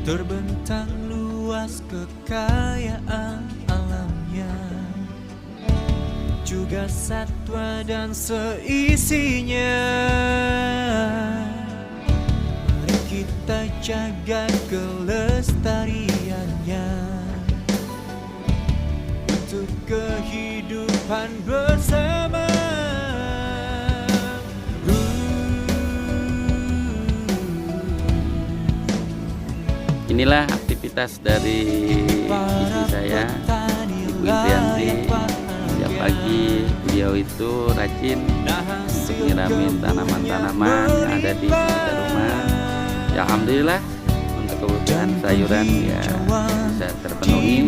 terbentang luas kekayaan alamnya, juga satwa dan seisinya. Mari kita jaga kelestariannya untuk kehidupan bersama. Inilah aktivitas dari istri saya, Ibu Indrianti. Setiap pagi beliau itu rajin untuk nyiramin tanaman-tanaman yang ada di sekitar rumah. Ya, alhamdulillah untuk kebutuhan sayuran ya bisa terpenuhi.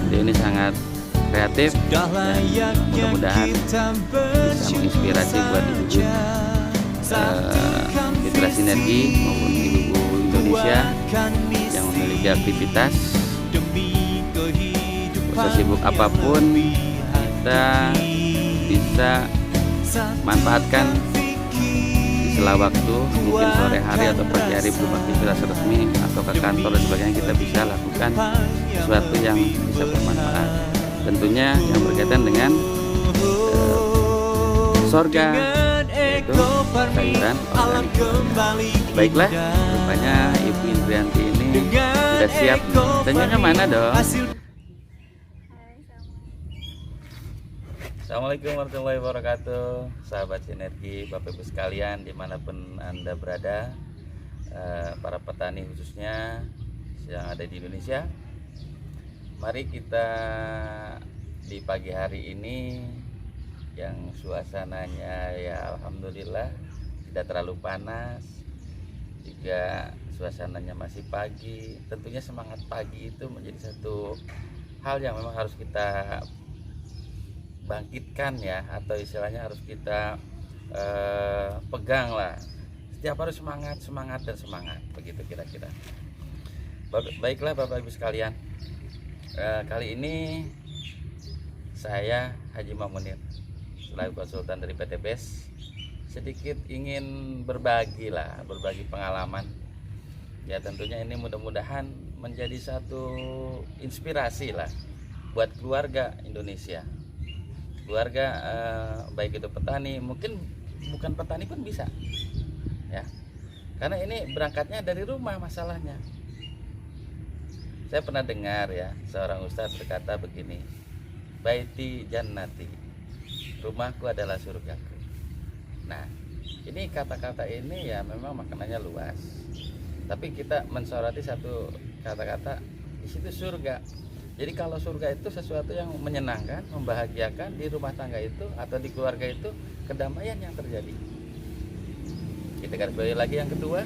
Beliau ini sangat kreatif dan mudah-mudahan bisa menginspirasi buat ibu Mitra Sinergi maupun ibu-ibu Indonesia yang memiliki aktivitas sesibuk apapun, kita bisa manfaatkan di sela waktu, mungkin sore hari atau pagi hari berupa aktivitas resmi atau ke kantor dan sebagainya. Kita bisa lakukan sesuatu yang bisa bermanfaat, tentunya yang berkaitan dengan sorga, yaitu sayuran organik. Baiklah, rupanya Ibu Indrianti ini sudah siap. Tanyanya mana dong? Assalamualaikum warahmatullahi wabarakatuh, sahabat sinergi, Bapak Ibu sekalian dimanapun Anda berada, para petani khususnya yang ada di Indonesia. Mari kita di pagi hari ini yang suasananya ya alhamdulillah tidak terlalu panas, juga suasananya masih pagi. Tentunya semangat pagi itu menjadi satu hal yang memang harus kita bangkitkan ya, atau istilahnya harus kita pegang lah. Setiap harus semangat dan semangat, begitu kira-kira. Baiklah Bapak Ibu sekalian, kali ini saya Haji Mamunir selaku konsultan dari PT BES sedikit ingin berbagi pengalaman ya. Tentunya ini mudah-mudahan menjadi satu inspirasi lah buat keluarga Indonesia, keluarga baik itu petani, mungkin bukan petani pun bisa ya, karena ini berangkatnya dari rumah. Masalahnya saya pernah dengar ya, seorang ustadz berkata begini, baiti jannati, rumahku adalah surgaku. Nah, ini kata-kata ini ya memang maknanya luas, tapi kita mensoroti satu kata-kata di situ, surga. Jadi kalau surga itu sesuatu yang menyenangkan, membahagiakan, di rumah tangga itu atau di keluarga itu kedamaian yang terjadi. Kita garis bawahi lagi yang kedua,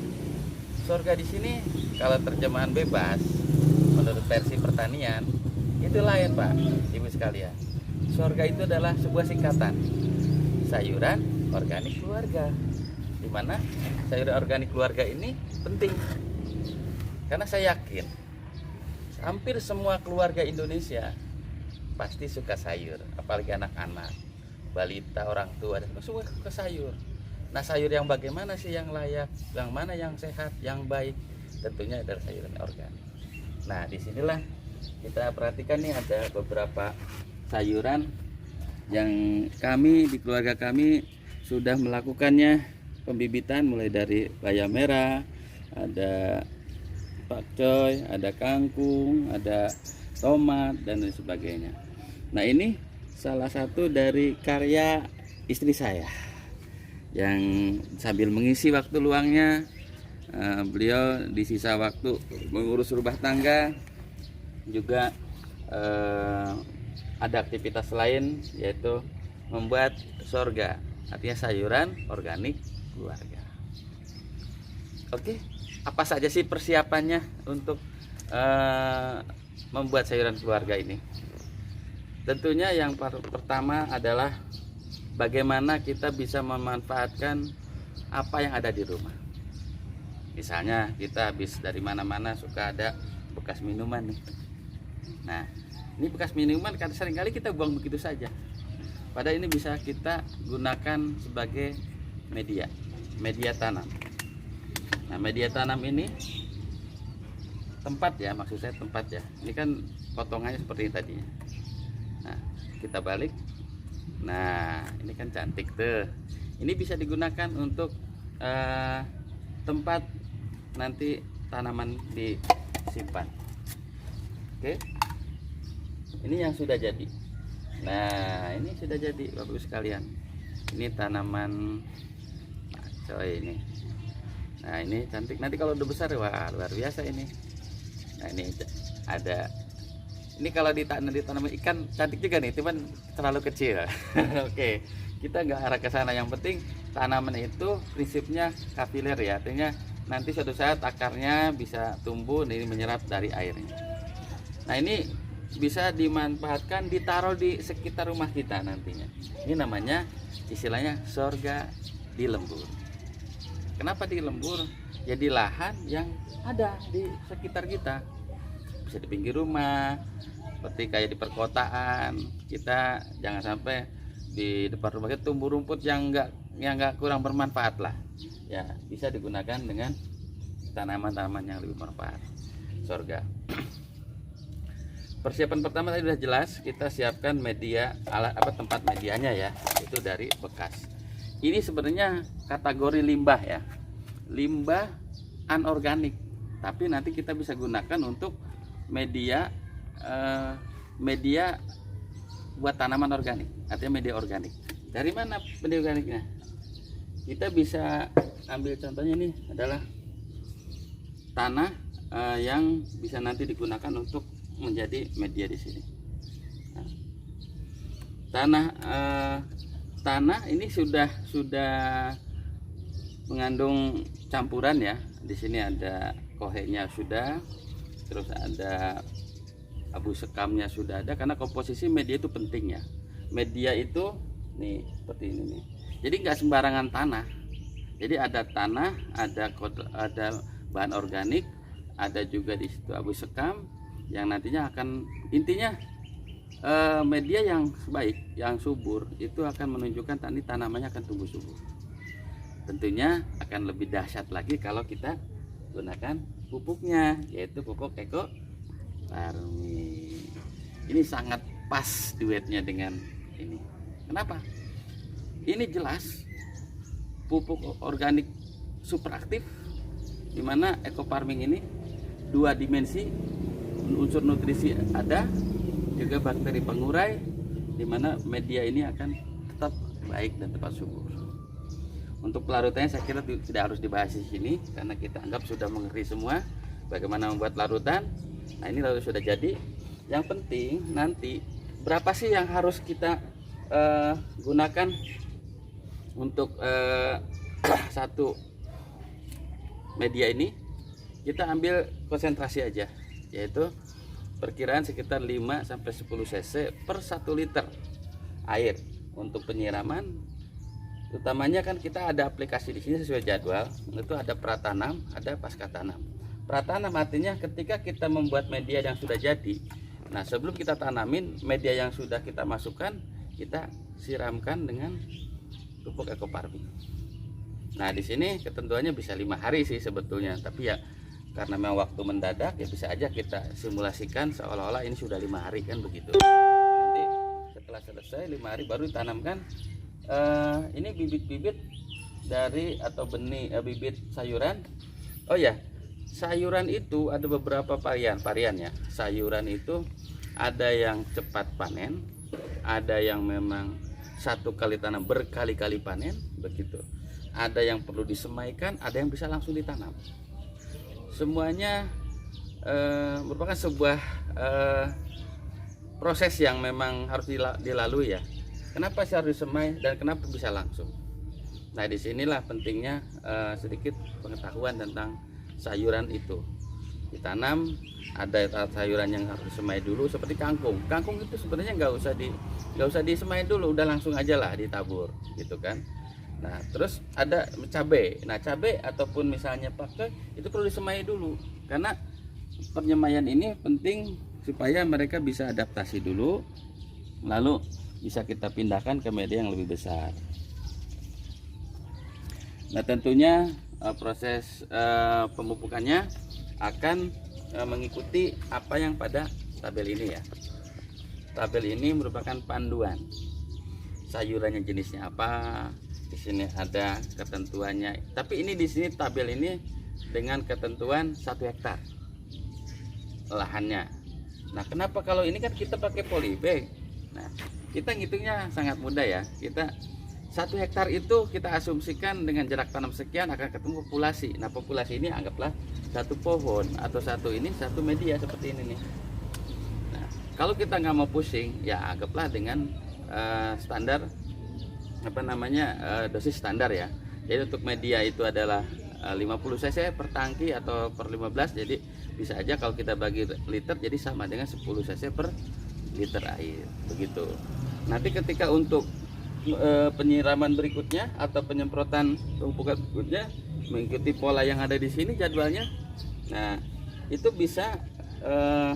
surga di sini kalau terjemahan bebas menurut versi pertanian itu lain Pak Ibu sekalian. Surga itu adalah sebuah singkatan sayuran organik keluarga, dimana sayuran organik keluarga ini penting karena saya yakin hampir semua keluarga Indonesia pasti suka sayur, apalagi anak-anak, balita, orang tua, dan semua suka sayur. Nah, sayur yang bagaimana sih yang layak, yang mana yang sehat, yang baik? Tentunya adalah sayuran organik. Nah, disinilah kita perhatikan nih, ada beberapa sayuran yang kami di keluarga kami sudah melakukannya pembibitan, mulai dari bayam merah, ada pakcoy, ada kangkung, ada tomat dan lain sebagainya. Nah, ini salah satu dari karya istri saya yang sambil mengisi waktu luangnya, beliau di sisa waktu mengurus rumah tangga juga ada aktivitas lain, yaitu membuat sorga, artinya sayuran organik keluarga. Oke, apa saja sih persiapannya untuk membuat sayuran keluarga ini? Tentunya yang pertama adalah bagaimana kita bisa memanfaatkan apa yang ada di rumah. Misalnya kita habis dari mana-mana suka ada bekas minuman nih. Nah, ini bekas minuman kan seringkali kita buang begitu saja. Padahal ini bisa kita gunakan sebagai media tanam. Nah, media tanam ini tempat ya, maksud saya tempat ya. Ini kan potongannya seperti ini tadi. Nah, kita balik. Nah, ini kan cantik tuh. Ini bisa digunakan untuk tempat nanti tanaman disimpan. Oke. Ini yang sudah jadi. Nah, ini sudah jadi Bapak Ibu sekalian. Ini tanaman coy ini. Nah, ini cantik. Nanti kalau udah besar, wah luar biasa ini. Nah, ini ada. Ini kalau ditanam ikan cantik juga nih, cuman terlalu kecil. Oke, kita nggak arah ke sana. Yang penting tanaman itu prinsipnya kapiler ya, artinya nanti suatu saat akarnya bisa tumbuh, ini menyerap dari airnya. Nah, ini bisa dimanfaatkan, ditaruh di sekitar rumah kita nantinya. Ini namanya istilahnya sorga di lembur. Kenapa di lembur? Jadi lahan yang ada di sekitar kita. Bisa di pinggir rumah, seperti kayak di perkotaan. Kita jangan sampai di depan rumah kita tumbuh rumput yang enggak kurang bermanfaat lah. Ya, bisa digunakan dengan tanaman-tanaman yang lebih bermanfaat. Sorga. Persiapan pertama tadi sudah jelas, kita siapkan media, alat tempat medianya ya, itu dari bekas. Ini sebenarnya kategori limbah ya, limbah anorganik, tapi nanti kita bisa gunakan untuk media media buat tanaman organik, artinya media organik. Dari mana media organiknya? Kita bisa ambil contohnya, ini adalah tanah yang bisa nanti digunakan untuk menjadi media di sini. Nah, tanah ini sudah mengandung campuran ya. Di sini ada kohenya sudah, terus ada abu sekamnya sudah ada, karena komposisi media itu penting ya. Media itu nih seperti ini nih. Jadi nggak sembarangan tanah. Jadi ada tanah, ada bahan organik, ada juga di situ abu sekam yang nantinya akan, intinya media yang baik, yang subur itu akan menunjukkan tanamannya akan tumbuh subur. Tentunya akan lebih dahsyat lagi kalau kita gunakan pupuknya, yaitu pupuk Eko Parmi. Ini sangat pas duetnya dengan ini. Kenapa? Ini jelas pupuk organik super aktif, dimana Eko Farming ini 2 dimensi, unsur nutrisi ada, juga bakteri pengurai, dimana media ini akan tetap baik dan tepat subur. Untuk pelarutannya saya kira tidak harus dibahas di sini, karena kita anggap sudah mengerti semua bagaimana membuat larutan. Nah, ini lalu sudah jadi. Yang penting nanti berapa sih yang harus kita gunakan untuk satu media ini. Kita ambil konsentrasi aja, yaitu perkiraan sekitar 5-10 cc per 1 liter air untuk penyiraman. Utamanya kan kita ada aplikasi di sini sesuai jadwal, itu ada pratanam, ada pasca tanam. Pratanam artinya ketika kita membuat media yang sudah jadi, nah sebelum kita tanamin, media yang sudah kita masukkan, kita siramkan dengan pupuk Eko Farming. Nah, di sini ketentuannya bisa 5 hari sih sebetulnya, tapi ya karena memang waktu mendadak, ya bisa aja kita simulasikan seolah-olah ini sudah 5 hari kan begitu. Nanti setelah selesai 5 hari baru ditanamkan. Ini bibit-bibit dari atau benih bibit sayuran. Oh ya, sayuran itu ada beberapa varian ya. Sayuran itu ada yang cepat panen, ada yang memang satu kali tanam berkali-kali panen begitu. Ada yang perlu disemaikan, ada yang bisa langsung ditanam. Semuanya merupakan sebuah proses yang memang harus dilalui ya. Kenapa sih harus disemai dan kenapa bisa langsung? Nah, disinilah pentingnya sedikit pengetahuan tentang sayuran itu. Ditanam, ada sayuran yang harus disemai dulu seperti kangkung. Kangkung itu sebenarnya nggak usah disemai dulu, udah langsung aja lah ditabur, gitu kan. Nah, terus ada cabai. Nah, cabai ataupun misalnya pakcoy itu perlu disemai dulu, karena penyemaian ini penting supaya mereka bisa adaptasi dulu, lalu bisa kita pindahkan ke media yang lebih besar. Nah, tentunya proses pemupukannya akan mengikuti apa yang pada tabel ini ya. Tabel ini merupakan panduan sayurannya jenisnya apa. Di sini ada ketentuannya. Tapi ini di sini tabel ini dengan ketentuan 1 hektar lahannya. Nah, kenapa kalau ini kan kita pakai polybag? Nah, kita ngitungnya sangat mudah ya. Kita 1 hektar itu kita asumsikan dengan jarak tanam sekian akan ketemu populasi. Nah, populasi ini anggaplah 1 pohon atau satu media seperti ini nih. Nah, kalau kita nggak mau pusing, ya anggaplah dengan standar dosis standar ya. Jadi untuk media itu adalah 50 cc per tangki atau per 15. Jadi bisa aja kalau kita bagi liter jadi sama dengan 10 cc per liter air begitu. Nanti ketika untuk penyiraman berikutnya atau penyemprotan pemupukan berikutnya mengikuti pola yang ada di sini jadwalnya. Nah, itu bisa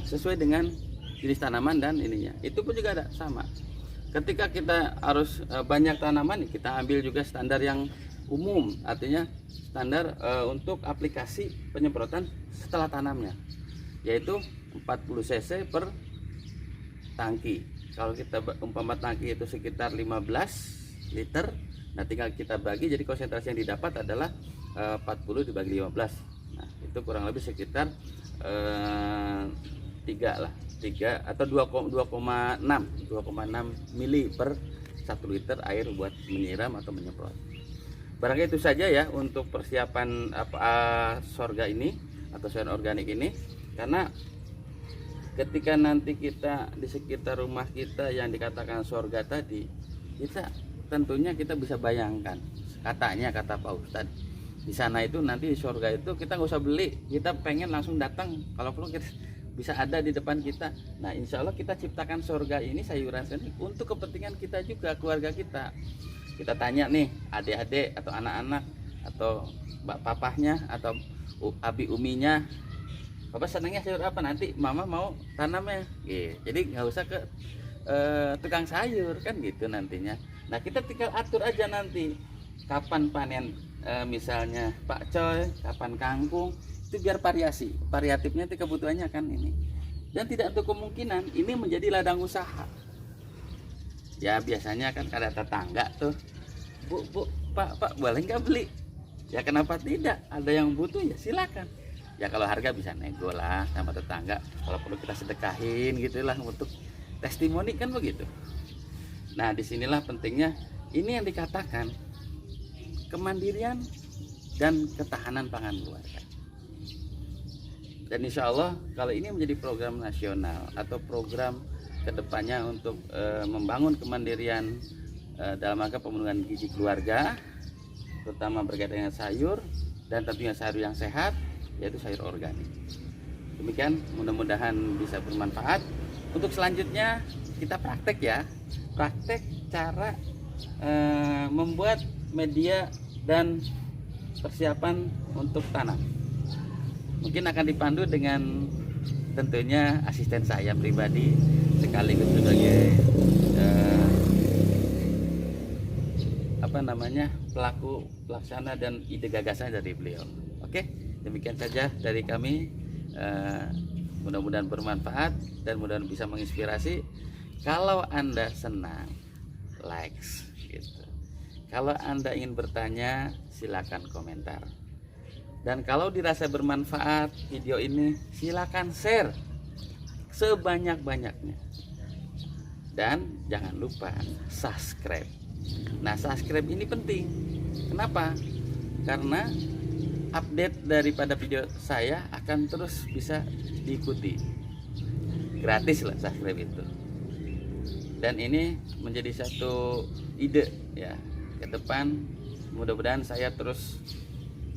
sesuai dengan jenis tanaman dan ininya. Itu pun juga ada sama. Ketika kita harus banyak tanaman, kita ambil juga standar yang umum, artinya standar untuk aplikasi penyemprotan setelah tanamnya, yaitu 40 cc per tangki. Kalau kita umpama tangki itu sekitar 15 liter, nah tinggal kita bagi, jadi konsentrasi yang didapat adalah 40 dibagi 15. Nah, itu kurang lebih sekitar 3 atau 2,6 mili per 1 liter air buat menyiram atau menyemprot. Barangkali itu saja ya untuk persiapan sorga ini atau sayuran organik ini, karena ketika nanti kita di sekitar rumah kita yang dikatakan sorga tadi, kita tentunya kita bisa bayangkan, kata Pak Ustadz, di sana itu nanti di sorga itu kita nggak usah beli, kita pengen langsung datang, kalau perlu kita bisa ada di depan kita. Nah, insya Allah kita ciptakan sorga ini, sayuran ini untuk kepentingan kita juga, keluarga kita. Kita tanya nih adik-adik atau anak-anak atau papahnya atau abi uminya, Bapak senangnya sayur apa, nanti mama mau tanamnya gitu. Jadi nggak usah ke tukang sayur kan gitu nantinya. Nah, kita tinggal atur aja nanti kapan panen, misalnya pakcoy, kapan kangkung, itu biar variatifnya itu kebutuhannya kan ini. Dan tidak untuk kemungkinan ini menjadi ladang usaha. Ya biasanya kan ada tetangga tuh, bu pak boleh nggak beli? Ya kenapa tidak, ada yang butuh ya silakan. Ya kalau harga bisa nego lah sama tetangga, kalau perlu kita sedekahin gitulah untuk testimoni kan begitu. Nah, disinilah pentingnya ini yang dikatakan kemandirian dan ketahanan pangan keluarga. Dan insya Allah kalau ini menjadi program nasional atau program kedepannya untuk membangun kemandirian dalam rangka pemenuhan gizi keluarga, terutama berkaitan dengan sayur dan tentunya sayur yang sehat, yaitu sayur organik. Demikian, mudah-mudahan bisa bermanfaat. Untuk selanjutnya kita praktek ya, praktek cara membuat media dan persiapan untuk tanam. Mungkin akan dipandu dengan tentunya asisten saya pribadi sekaligus sebagai pelaku pelaksana dan ide gagasan dari beliau. Oke, demikian saja dari kami. Mudah-mudahan bermanfaat dan mudah-mudahan bisa menginspirasi. Kalau Anda senang, likes gitu. Kalau Anda ingin bertanya, silakan komentar. Dan kalau dirasa bermanfaat video ini, silakan share sebanyak-banyaknya. Dan jangan lupa subscribe. Nah, subscribe ini penting. Kenapa? Karena update daripada video saya akan terus bisa diikuti. Gratis lah subscribe itu. Dan ini menjadi satu ide ya ke depan. Mudah-mudahan saya terus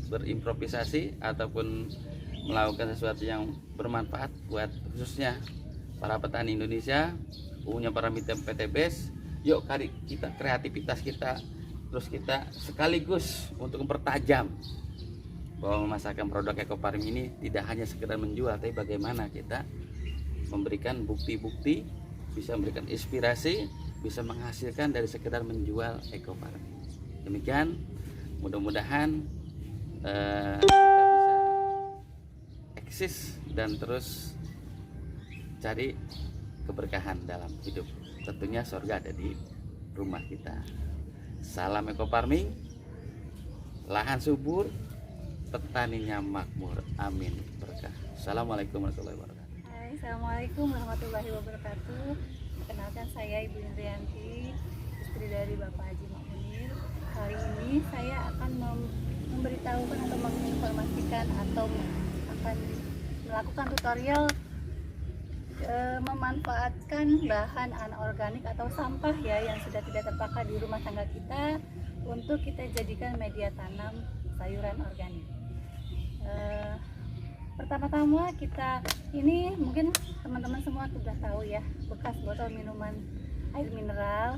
berimprovisasi ataupun melakukan sesuatu yang bermanfaat buat khususnya para petani Indonesia, umumnya para mitra PTBS. Yuk kita kreativitas kita terus kita sekaligus untuk mempertajam bahwa memasarkan produk ekofarm ini tidak hanya sekedar menjual, tapi bagaimana kita memberikan bukti-bukti, bisa memberikan inspirasi, bisa menghasilkan dari sekedar menjual ekofarm. Demikian, mudah-mudahan kita bisa eksis dan terus cari keberkahan dalam hidup. Tentunya surga ada di rumah kita. Salam eco farming, lahan subur, petaninya makmur. Amin berkah. Assalamualaikum warahmatullahi wabarakatuh. Hai, Assalamualaikum warahmatullahi wabarakatuh. Perkenalkan, saya Ibu Indrianti, istri dari Bapak Haji Makmunir. Kali ini saya akan memberitahukan atau menginformasikan atau akan melakukan tutorial memanfaatkan bahan anorganik atau sampah ya yang sudah tidak terpakai di rumah tangga kita untuk kita jadikan media tanam sayuran organik. Pertama-tama kita ini mungkin teman-teman semua sudah tahu ya, bekas botol minuman air mineral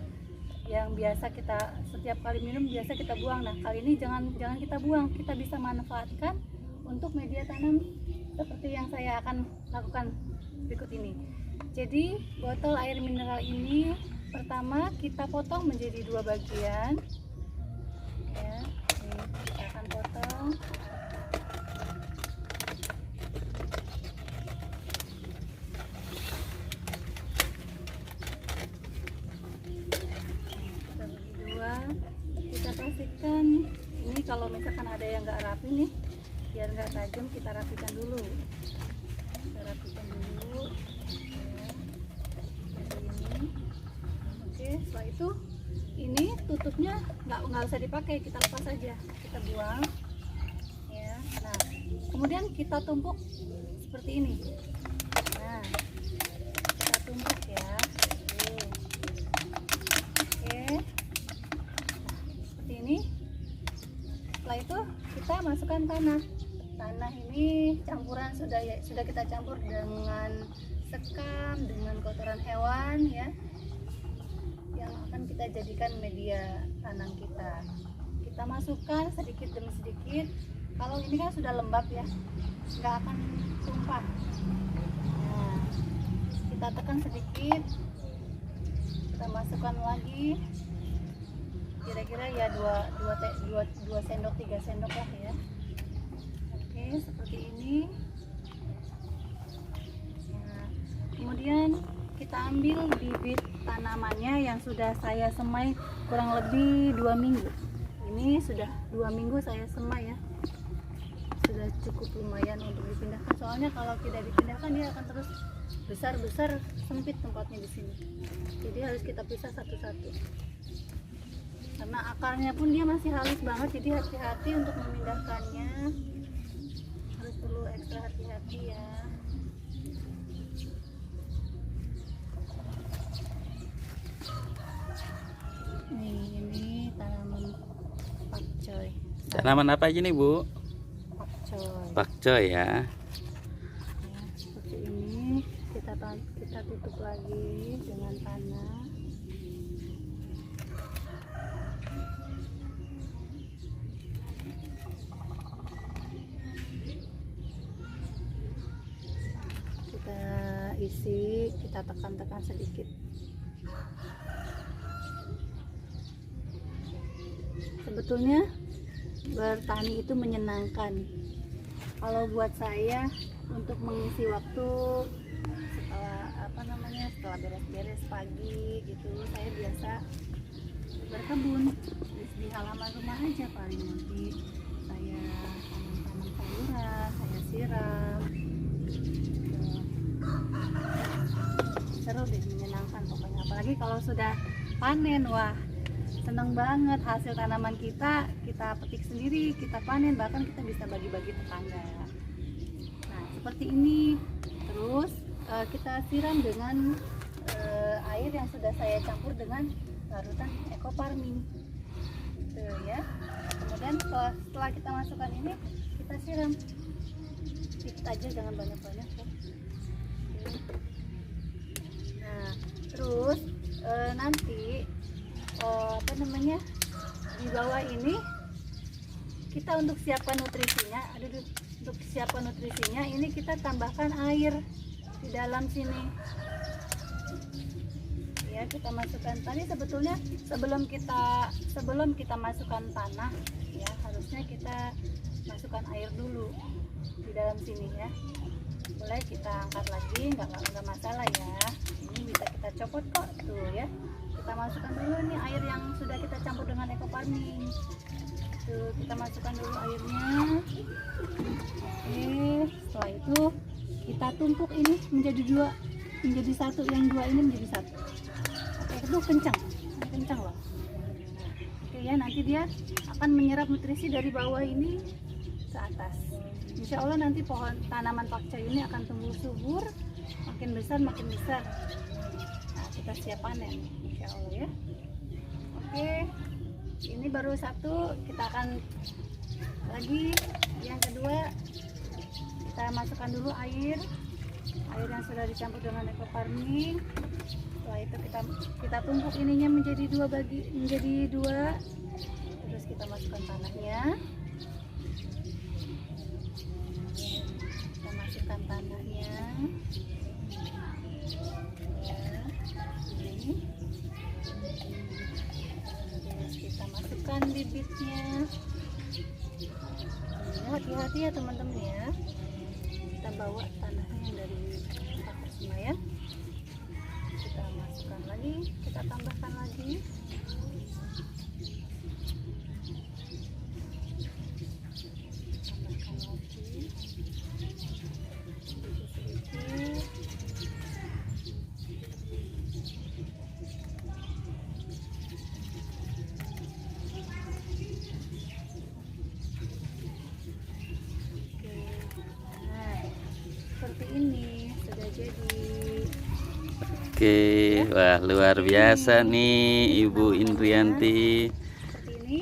yang biasa kita setiap kali minum biasa kita buang. Nah, kali ini jangan kita buang, kita bisa manfaatkan untuk media tanam seperti yang saya akan lakukan berikut ini. Jadi botol air mineral ini pertama kita potong menjadi 2 bagian ya. Ini kita akan potong. Kita bagi 2. Kita pastikan ini kalau misalkan ada yang nggak rapi nih, biar nggak tajam, kita rapikan dulu. Kita rapikan dulu ya, seperti ini. Oke, setelah itu ini tutupnya nggak usah dipakai, kita lepas saja, kita buang ya. Nah, kemudian kita tumpuk seperti ini. Nah, kita tumpuk ya. Oke, seperti ini. Setelah itu kita masukkan tanah. Tanah ini campuran sudah kita campur dengan sekam, dengan kotoran hewan ya, yang akan kita jadikan media tanam kita. Kita masukkan sedikit demi sedikit. Kalau ini kan sudah lembab ya, nggak akan tumpah. Nah, kita tekan sedikit, kita masukkan lagi. Kira-kira ya 2 sendok 3 sendok lah ya. Oke, seperti ini. Nah, kemudian kita ambil bibit tanamannya yang sudah saya semai kurang lebih 2 minggu. Ini sudah 2 minggu saya semai ya, sudah cukup lumayan untuk dipindahkan. Soalnya kalau tidak dipindahkan dia akan terus besar, sempit tempatnya di sini. Jadi harus kita pisah satu-satu. Karena akarnya pun dia masih halus banget, jadi hati-hati untuk memindahkannya. Harus perlu ekstra hati-hati ya. Nih, ini tanaman pakcoy. Tanaman apa aja nih Bu? Pakcoy. Pakcoy ya. Ya, seperti ini kita tutup lagi dengan tanah. Kita isi, kita tekan-tekan sedikit. Sebetulnya bertani itu menyenangkan. Kalau buat saya untuk mengisi waktu setelah beres-beres pagi gitu, saya biasa berkebun di halaman rumah aja. Paling nanti saya tanam sayuran, saya siram. Seru deh, menyenangkan pokoknya. Apalagi kalau sudah panen, wah senang banget. Hasil tanaman kita petik sendiri, kita panen, bahkan kita bisa bagi-bagi tetangga. Nah, seperti ini. Terus kita siram dengan air yang sudah saya campur dengan larutan eco farming gitu ya. Kemudian setelah kita masukkan ini, kita siram sedikit aja, jangan banyak-banyak ya. Nah, terus nanti di bawah ini kita untuk siapkan nutrisinya. Untuk siapkan nutrisinya ini kita tambahkan air di dalam sini ya. Kita masukkan tadi, sebetulnya sebelum kita masukkan tanah ya, harusnya kita masukkan air dulu di dalam sini ya. Boleh kita angkat lagi, nggak masalah ya. Ini bisa kita copot kok tuh ya. Kita masukkan dulu nih air yang sudah kita campur dengan eco farming. Tuh, kita masukkan dulu airnya. Oke, setelah itu kita tumpuk ini menjadi dua, menjadi satu, yang dua ini menjadi satu. Oke, itu kencang loh. Oke ya, nanti dia akan menyerap nutrisi dari bawah ini ke atas. Insya Allah nanti pohon tanaman pakcoy ini akan tumbuh subur, makin besar. Nah, kita siap panen, insya Allah ya. Oke, ini baru satu, kita akan lagi yang kedua. Kita masukkan dulu air yang sudah dicampur dengan eco farming. Setelah itu kita tumpuk ininya menjadi dua, terus kita masukkan tanahnya. Ya, ini. Terus kita masukkan bibitnya. Hati-hati ya teman-teman ya. Kita bawa tanahnya yang dari atas semua ya. Kita masukkan lagi, kita tambahkan lagi. Seperti ini sudah jadi. Oke, wah luar biasa nih Ibu Indrianti. Seperti ini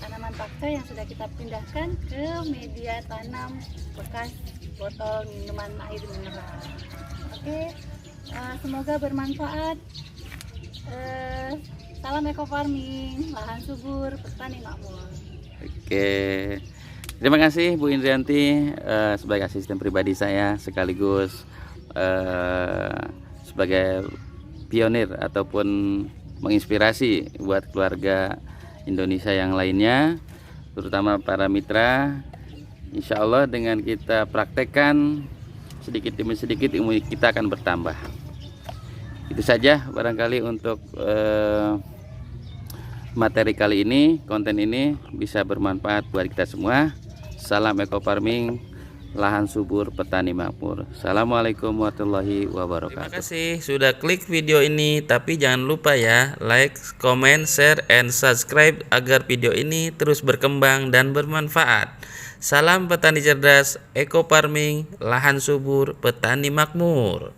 tanaman pakcoy yang sudah kita pindahkan ke media tanam bekas botol minuman air mineral. Oke, semoga bermanfaat. Salam eco farming, lahan subur, petani makmur. Oke. Terima kasih Bu Indrianti sebagai asisten pribadi saya sekaligus sebagai pionir ataupun menginspirasi buat keluarga Indonesia yang lainnya, terutama para mitra. Insya Allah dengan kita praktekkan sedikit demi sedikit ilmu kita akan bertambah. Itu saja barangkali untuk materi kali ini, konten ini bisa bermanfaat buat kita semua. Salam eco farming, lahan subur, petani makmur. Assalamualaikum warahmatullahi wabarakatuh. Terima kasih sudah klik video ini, tapi jangan lupa ya like, comment, share, and subscribe agar video ini terus berkembang dan bermanfaat. Salam petani cerdas, eco farming, lahan subur, petani makmur.